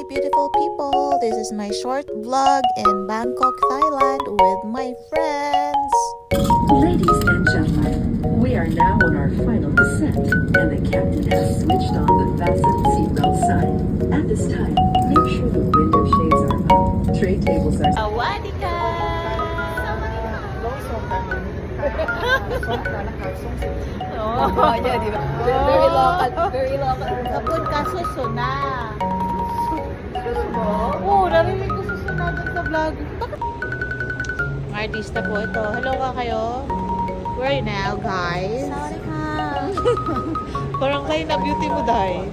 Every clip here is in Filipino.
Hi beautiful people, this is my short vlog in Bangkok, Thailand with my friends. Ladies and gentlemen, we are now on our final descent, and the captain has switched on the fasten seatbelt sign. At this time, make sure the window shades are up, tray tables are... Sawadika! Oh, yeah, di ba? Very local, very local. Kapun ka susuna. Oo, narinig ko susuna dun sa vlog. Artista po ito. Hello ka kayo? Where are you now, guys? Sorry ka. Parang kayo na beauty mo, dahil.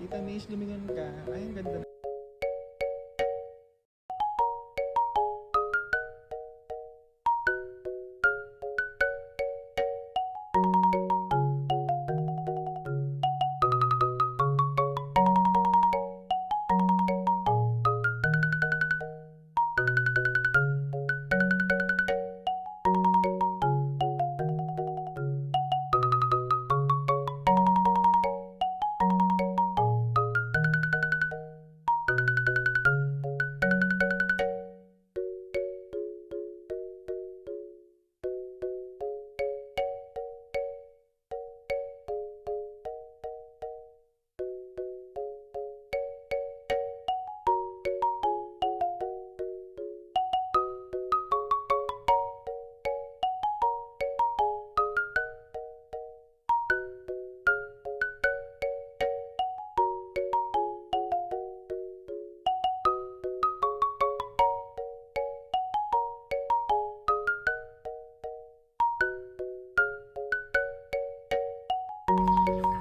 Tita Mish, lumingon ka. Ay, ang ganda.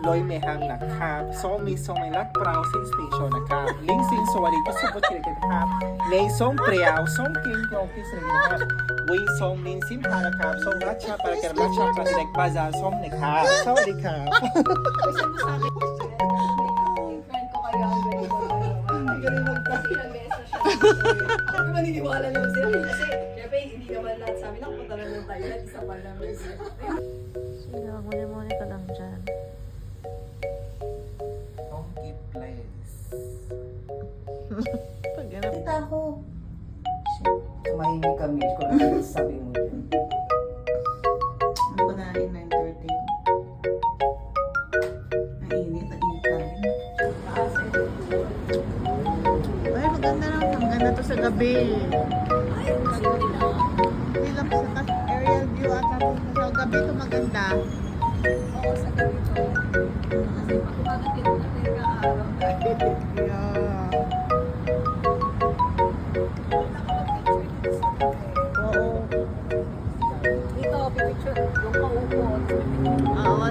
Loi may hang nakap, so may lak prao sin station nakap. Ling sin so wali ko subot kaya kap. Nay som preaw, som king krokis rin nakap. Wei som min sin harakap, som racha para kaya racha para direk baza som nakap. So wali kap. Friend ko kayo ang ganito. Galing magpasi ng beso siya. Ako maniniwala naman sila. Kasi, syempre, hindi naman lahat sabi na punta lang ng Thailand. Isa pa lang. Sino, muli-muli ka lang dyan. Tongkit place. Pag ganap. Kita ako. Tumahimik kami. Kung ano sabi mo yun. Ano ba na 9:30? Mainit pa rin. Ay, maganda lang. Maganda to sa gabi. Hindi lang sa aerial view at tapos sa gabi to maganda. Oo, sa ganito. Kasi pag umagat dito natin ka-araw. Yeah. Oo. Dito, pipicture yung paupo. Oo.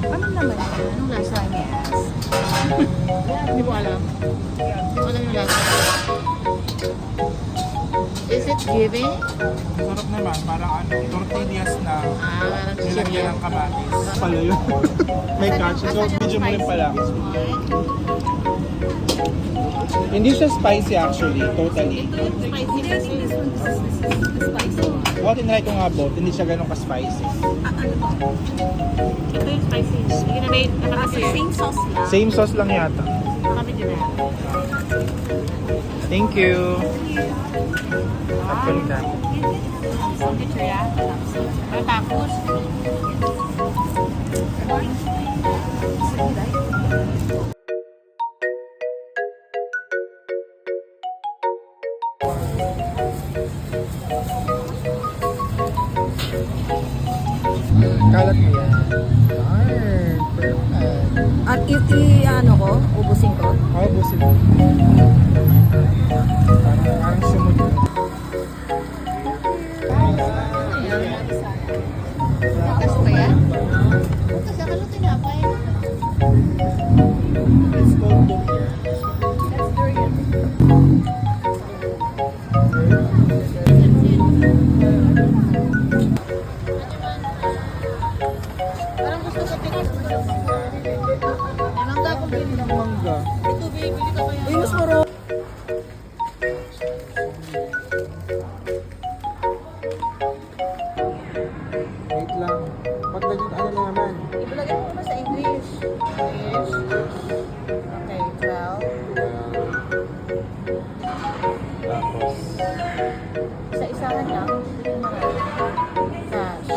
Ano naman yan? Anong lasa? Yes. Hindi ko alam. Hindi ko alam yung lasa. Is it giving? Sarap naman, parang ano, tortillas na Parang nilagyan ng kamatis. Pala yun. May catch. So, medyo mo rin pala. Hindi siya spicy actually, totally. Ito yung spicy Hindi, I kasi. think this one, this is the spicy one. Ako tinry ko nga both, hindi siya ganun ka-spicy. Ito yung spicy. Sige na, babe. Ah, Nakapit so yun. same sauce lang. Same sauce lang yata. Nakapit yun na. Thank you. Actually na. Signature yan. Tapos. Kalat mo yan. Perfect. At ano ko, ubusin ko. Ako busin mo. Parang sumunod. Bukas ba yan? Bukas, akala tinapay. It's called durian. That's durian. Parang gusto ko pinag-ulam. Anong tapos yun? Mangga. Ito, babe. Bili ka kaya. Uy, mas maro. Wait lang. Pag naging ano na naman. Ibalagay mo muna sa English. English. Okay, 12. Tapos. Isa-isahan lang. Bili mo na. Cash.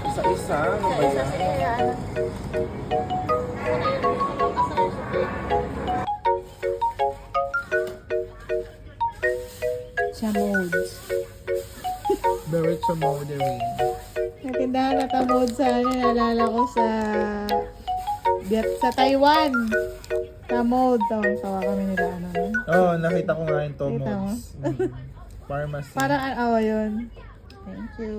Isa-isa. Ano ba Isa-isa yan? sige yan. Chamods. Very chamodery. Natindahan na tamod sa ano, naalala ko sa Taiwan. Tamod. Tawa kami nila. Ano, Oo, nakita ko nga yung Nakita mo? Tomo's. Pharmacy. parang, yun. Thank you.